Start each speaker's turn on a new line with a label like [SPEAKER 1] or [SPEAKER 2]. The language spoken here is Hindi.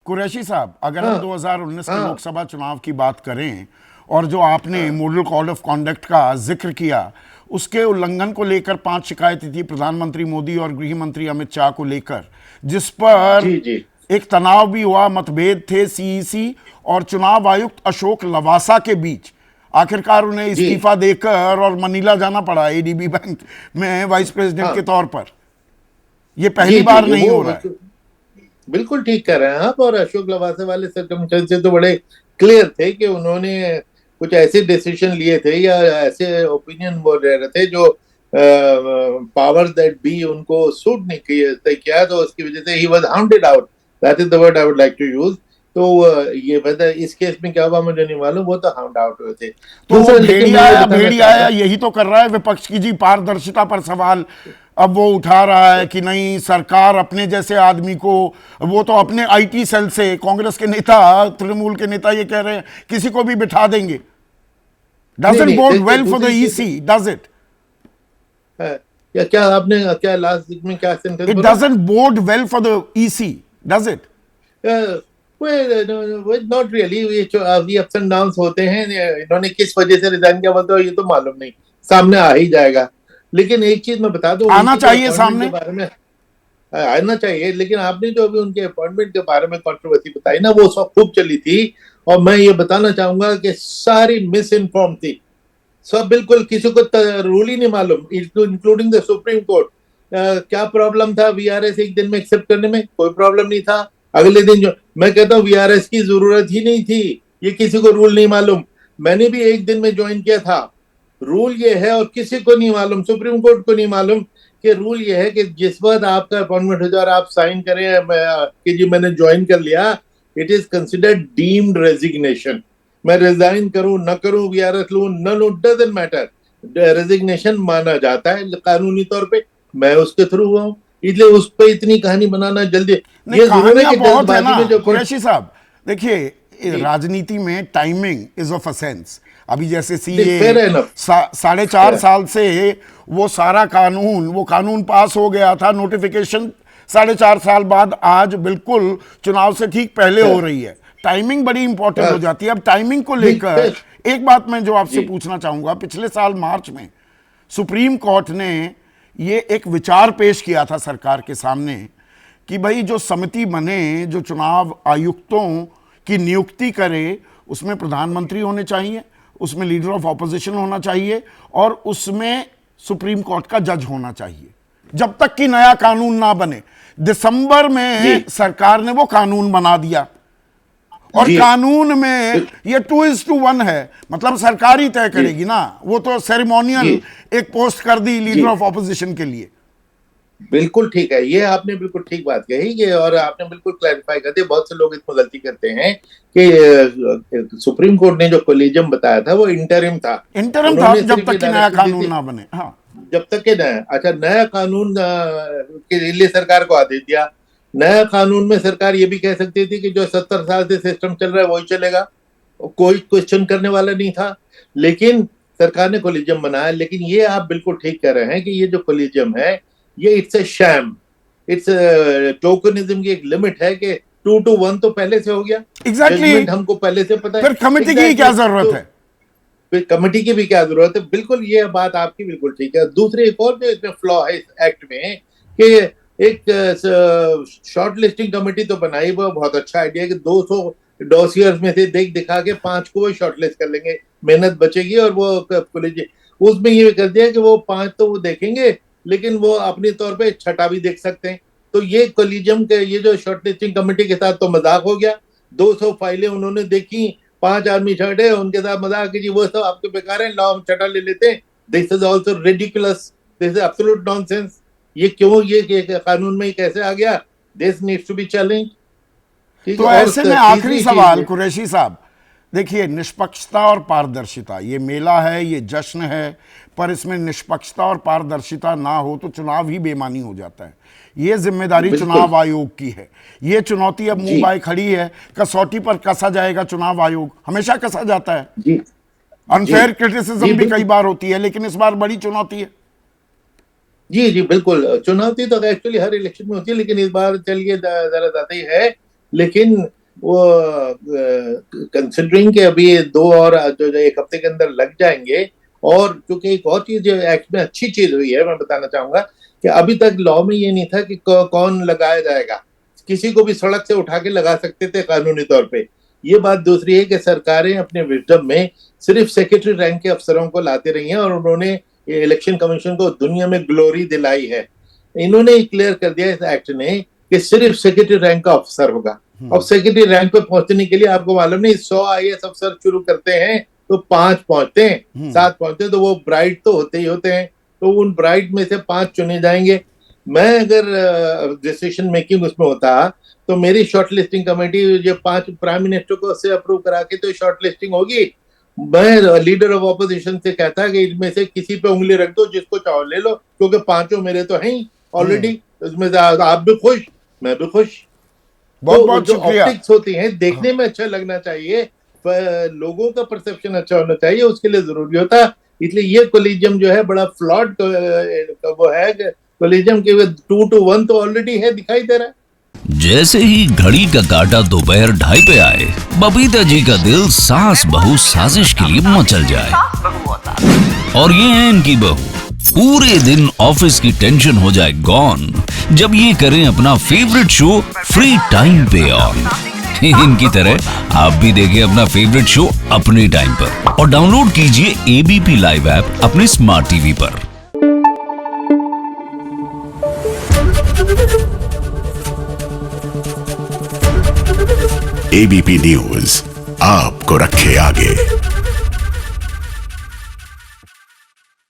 [SPEAKER 1] कुरैशी साहब, अगर हम
[SPEAKER 2] हाँ
[SPEAKER 1] 2019 के
[SPEAKER 2] हाँ
[SPEAKER 1] लोकसभा चुनाव की बात करें और जो आपने
[SPEAKER 2] हाँ।
[SPEAKER 1] मॉडल कोड ऑफ कॉन्डक्ट का जिक्र किया, उसके उल्लंघन को लेकर 5 शिकायतें थी प्रधानमंत्री मोदी और गृह मंत्री अमित शाह को लेकर, जिस पर
[SPEAKER 2] जी जी।
[SPEAKER 1] एक तनाव भी हुआ, मतभेद थे सीईसी और चुनाव आयुक्त अशोक लवासा के बीच। आखिरकार उन्हें
[SPEAKER 2] जी
[SPEAKER 1] इस्तीफा देकर और मनीला जाना पड़ा एडीबी बैंक में वाइस प्रेसिडेंट के
[SPEAKER 2] हाँ।
[SPEAKER 1] तौर पर। यह
[SPEAKER 2] जी
[SPEAKER 1] पहली
[SPEAKER 2] जी
[SPEAKER 1] बार
[SPEAKER 2] जी,
[SPEAKER 1] नहीं
[SPEAKER 2] वो
[SPEAKER 1] हो रहा है।
[SPEAKER 2] बिल्कुल ठीक कर रहे हैं आप। और अशोक लवासा वाले सर्कमस्टेंसेस तो बड़े क्लियर थे कि उन्होंने कुछ ऐसे डिसीजन लिए थे या ऐसे ओपिनियन वो रह रहे थे जो पावर दैट बी उनको सूट नहीं किया, तो उसकी वजह से ही was hounded out. That is the word I would like to use. तो ये वजह इस केस में क्या हुआ मुझे नहीं मालूम, वो तो हाउंड आउट हुए थे।
[SPEAKER 1] तो वो
[SPEAKER 2] दूसरा लेकिन मैं ये बताना
[SPEAKER 1] भेड़िया आया
[SPEAKER 2] चाहूंगा।
[SPEAKER 1] यही तो कर रहा है विपक्ष की जी, पारदर्शिता पर सवाल अब वो उठा रहा है कि नहीं, सरकार अपने जैसे आदमी को, वो तो अपने आईटी सेल से, कांग्रेस के नेता, तृणमूल के नेता ये कह रहे हैं किसी को भी बिठा देंगे।
[SPEAKER 2] नहीं
[SPEAKER 1] डजंट
[SPEAKER 2] नहीं,
[SPEAKER 1] बोड
[SPEAKER 2] देखिए
[SPEAKER 1] वेल फॉर द
[SPEAKER 2] दूसरी चीज
[SPEAKER 1] ईसी, डज इट?
[SPEAKER 2] है, या क्या आपने क्या लास्ट में क्या सेंटेंस
[SPEAKER 1] इट
[SPEAKER 2] बोला?
[SPEAKER 1] Doesn't bode well for the EC, does it?
[SPEAKER 2] well, no, not really। ये जो अभी अप्स एंड डाउन्स होते हैं, इन्होंने किस वजह से रिजाइन किया बोलते हो ये तो मालूम नहीं, सामने आ ही जाएगा। लेकिन एक चीज मैं बता दूं,
[SPEAKER 1] आना
[SPEAKER 2] उनकी जो
[SPEAKER 1] चाहिए
[SPEAKER 2] अपॉइंटमेंट के
[SPEAKER 1] सामने।
[SPEAKER 2] बारे में आना चाहिए, लेकिन आपने जो अभी उनके अपॉइंटमेंट के बारे में कंट्रोवर्सी बताई ना, वो सब खूब चली थी। और मैं ये बताना चाहूंगा कि सारी मिस इन्फॉर्म थी, सब बिल्कुल, किसी को रूल ही नहीं मालूम, इंक्लूडिंग द सुप्रीम कोर्ट। क्या प्रॉब्लम था वीआरएस एक दिन में एक्सेप्ट करने में? कोई प्रॉब्लम नहीं था। अगले दिन जो मैं कहता हूँ वीआरएस की जरूरत ही नहीं थी, ये किसी को रूल नहीं मालूम। मैंने भी एक दिन में ज्वाइन किया था। रूल ये है, और किसी को नहीं मालूम, सुप्रीम कोर्ट को नहीं मालूम कि रूल ये है कि जिस वक्त आपका अपॉइंटमेंट हो जाए और आप साइन करें कि जी मैंने ज्वाइन कर लिया, it is considered deemed resignation. मैं रिजाइन करूं न करूं, वीआरएस लूं न लूं, डजंट मैटर, रेजिग्नेशन माना जाता है कानूनी तौर पे। मैं उसके थ्रू हुआ हूं, इसलिए उस पर इतनी कहानी बनाना जल्दी।
[SPEAKER 1] नहीं,
[SPEAKER 2] ये जरूर है
[SPEAKER 1] कहानियां
[SPEAKER 2] कि
[SPEAKER 1] बहुत है
[SPEAKER 2] जल्दबाजी
[SPEAKER 1] ना
[SPEAKER 2] में जो
[SPEAKER 1] कुरैशी साहब। देखिए,
[SPEAKER 2] जी
[SPEAKER 1] राजनीति में टाइमिंग इज ऑफ असेंस। अभी जैसे
[SPEAKER 2] फेयर
[SPEAKER 1] सीए
[SPEAKER 2] एनफ।
[SPEAKER 1] 4.5 साल से वो सारा कानून, वो कानून पास हो गया था, नोटिफिकेशन 4.5 साल बाद आज बिल्कुल चुनाव से ठीक पहले हो रही है। टाइमिंग बड़ी इंपॉर्टेंट हो जाती है। अब टाइमिंग को
[SPEAKER 2] नहीं
[SPEAKER 1] लेकर
[SPEAKER 2] फेयर।
[SPEAKER 1] एक बात मैं जो आपसे
[SPEAKER 2] जी
[SPEAKER 1] पूछना चाहूंगा, पिछले साल मार्च में सुप्रीम कोर्ट ने ये एक विचार पेश किया था सरकार के सामने कि भाई जो समिति बने, जो चुनाव आयुक्तों की नियुक्ति करे, उसमें प्रधानमंत्री होने चाहिए, उसमें लीडर ऑफ ऑपोजिशन होना चाहिए और उसमें सुप्रीम कोर्ट का जज होना चाहिए, जब तक कि नया कानून ना बने। दिसंबर
[SPEAKER 2] जी
[SPEAKER 1] में सरकार ने वो कानून बना दिया और
[SPEAKER 2] जी
[SPEAKER 1] कानून में ये 2:1 है, मतलब सरकार ही तय
[SPEAKER 2] जी
[SPEAKER 1] करेगी ना, वो तो सेरेमोनियल
[SPEAKER 2] जी
[SPEAKER 1] एक पोस्ट कर दी लीडर
[SPEAKER 2] जी,
[SPEAKER 1] ऑफ ऑपोजिशन के लिए।
[SPEAKER 2] बिल्कुल ठीक है, ये आपने बिल्कुल ठीक बात कही कि, और आपने बिल्कुल क्लैरिफाई कर दिया। बहुत से लोग इसमें गलती करते हैं कि सुप्रीम कोर्ट ने जो कोलिजियम बताया था वो इंटरिम था।
[SPEAKER 1] इंटरम था
[SPEAKER 2] उन्होंने
[SPEAKER 1] जब
[SPEAKER 2] सिर्फ ये
[SPEAKER 1] तक कि नया
[SPEAKER 2] डायरेक्शन दी
[SPEAKER 1] कानून
[SPEAKER 2] थी
[SPEAKER 1] ना बने। हाँ,
[SPEAKER 2] जब तक के नया, अच्छा नया कानून के लिए सरकार को आदेश दिया। नया कानून में सरकार ये भी कह सकती थी कि जो 70 साल से सिस्टम चल रहा है वही चलेगा, कोई क्वेश्चन करने वाला नहीं था। लेकिन सरकार ने कोलिजियम बनाया। लेकिन ये आप बिल्कुल ठीक कह रहे हैं कि ये जो कोलिजियम है, ये it's a sham. It's tokenism की एक लिमिट है कि 2-1 तो पहले से हो गया,
[SPEAKER 1] एग्जैक्टली
[SPEAKER 2] जजमेंट हमको पहले से पता है।
[SPEAKER 1] फिर कमेटी की क्या
[SPEAKER 2] एग्जैक्टली
[SPEAKER 1] जरूरत
[SPEAKER 2] तो
[SPEAKER 1] है?
[SPEAKER 2] फिर कमेटी की भी क्या जरूरत है? बिल्कुल, ये बात आपकी बिल्कुल ठीक है। दूसरी एक और जो इसमें फ्लॉ है इस एक्ट में कि एक शॉर्ट लिस्टिंग कमेटी तो बनाई, वो बहुत अच्छा आइडिया है कि 200 डॉसियर्स में से देख दिखा के 5 को वो शॉर्ट लिस्ट कर लेंगे, मेहनत बचेगी। और वो कॉलेज उसमें ये कर दिया कि वो 5 तो वो देखेंगे, लेकिन वो अपने तौर पे छठा भी देख सकते हैं। तो ये कोलिजियम के ये जो शॉर्ट लिस्टिंग कमेटी के साथ तो मजाक हो गया। 200 फाइलें उन्होंने देखी, 5 आदमी छठे, उनके साथ मजाक की जी वो सब आपके बेकार है, लाओ हम छठा ले लेते हैं। This is also ridiculous, this is absolute nonsense. ये क्यों, ये कानून में कैसे आ गया? This needs to be challenge. ठीक है।
[SPEAKER 1] तो
[SPEAKER 2] और
[SPEAKER 1] ऐसे में आखिरी
[SPEAKER 2] तीसरी
[SPEAKER 1] सवाल
[SPEAKER 2] चीज,
[SPEAKER 1] कुरैशी साहब, देखिए, निष्पक्षता और पारदर्शिता, ये मेला है, ये जश्न है, पर इसमें निष्पक्षता और पारदर्शिता ना हो तो चुनाव ही बेमानी हो जाता है। ये जिम्मेदारी
[SPEAKER 2] बिल्कुल
[SPEAKER 1] चुनाव आयोग की है। ये चुनौती अब मुंह
[SPEAKER 2] जी
[SPEAKER 1] बाय खड़ी है। कसौटी पर कसा जाएगा चुनाव आयोग, हमेशा कसा जाता है।
[SPEAKER 2] जी जी
[SPEAKER 1] अनफेयर
[SPEAKER 2] जी
[SPEAKER 1] क्रिटिसिज्म भी कई
[SPEAKER 2] बिल्कुल
[SPEAKER 1] बार होती है, लेकिन इस बार बड़ी चुनौती है।
[SPEAKER 2] जी जी बिल्कुल। चुनौती तो एक्चुअली हर इलेक्शन में होती है, लेकिन इस बार चलिए जरा ज्यादा ही है। लेकिन वो कंसिडरिंग के अभी 2 और जो 1 हफ्ते के अंदर लग जाएंगे। और क्योंकि एक और चीज जो एक्ट में अच्छी चीज हुई है, मैं बताना चाहूंगा कि अभी तक लॉ में ये नहीं था कि कौन लगाया जाएगा, किसी को भी सड़क से उठा के लगा सकते थे कानूनी तौर पे। ये बात दूसरी है कि सरकारें अपने विजडम में सिर्फ सेक्रेटरी रैंक के अफसरों को लाते रही हैं और उन्होंने इलेक्शन कमीशन को दुनिया में ग्लोरी दिलाई है। इन्होंने क्लियर कर दिया इस एक्ट ने कि सिर्फ सेक्रेटरी रैंक का अफसर होगा। अब सेक्रेटरी रैंक पे पहुंचने के लिए आपको मालूम नहीं 100 IAS अफसर शुरू करते हैं तो 5 पहुंचते हैं, 7 पहुंचते हैं, तो वो ब्राइट तो होते ही होते हैं। तो उन ब्राइट में से 5 चुने जाएंगे। मैं अगर डिसीजन मेकिंग उसमें होता तो मेरी शॉर्ट लिस्टिंग कमेटी जो 5 प्राइम मिनिस्टर को से अप्रूव करा के तो शॉर्ट लिस्टिंग होगी। मैं लीडर ऑफ ऑपोजिशन से कहता कि इनमें से किसी पे उंगली रख दो, जिसको चाहो ले लो, क्योंकि 5 मेरे तो हैं ही ऑलरेडी। उसमें से आप भी खुश, मैं भी खुश।
[SPEAKER 1] बहुत बहुत
[SPEAKER 2] जो
[SPEAKER 1] शुक्रिया।
[SPEAKER 2] ऑप्टिक्स होती हैं, देखने में अच्छा लगना चाहिए, लोगों का परसेप्शन अच्छा होना चाहिए, उसके लिए जरूरी होता। इसलिए ये कोलिजियम जो है बड़ा फ्लॉड वो है। कोलिजियम के 2 to 1 तो ऑलरेडी है, दिखाई दे रहा है।
[SPEAKER 3] जैसे ही घड़ी का काटा दोपहर 2:30 पे आए, बबीता जी का दिल सास बहू साजिश के लिए मचल जाए। और ये है इनकी बहू, पूरे दिन ऑफिस की टेंशन हो जाए गॉन जब ये करें अपना फेवरेट शो फ्री टाइम पे ऑन। इनकी तरह आप भी देखें अपना फेवरेट शो अपने टाइम पर और डाउनलोड कीजिए ABP लाइव ऐप अपने स्मार्ट टीवी पर।
[SPEAKER 4] ABP न्यूज आपको रखे आगे।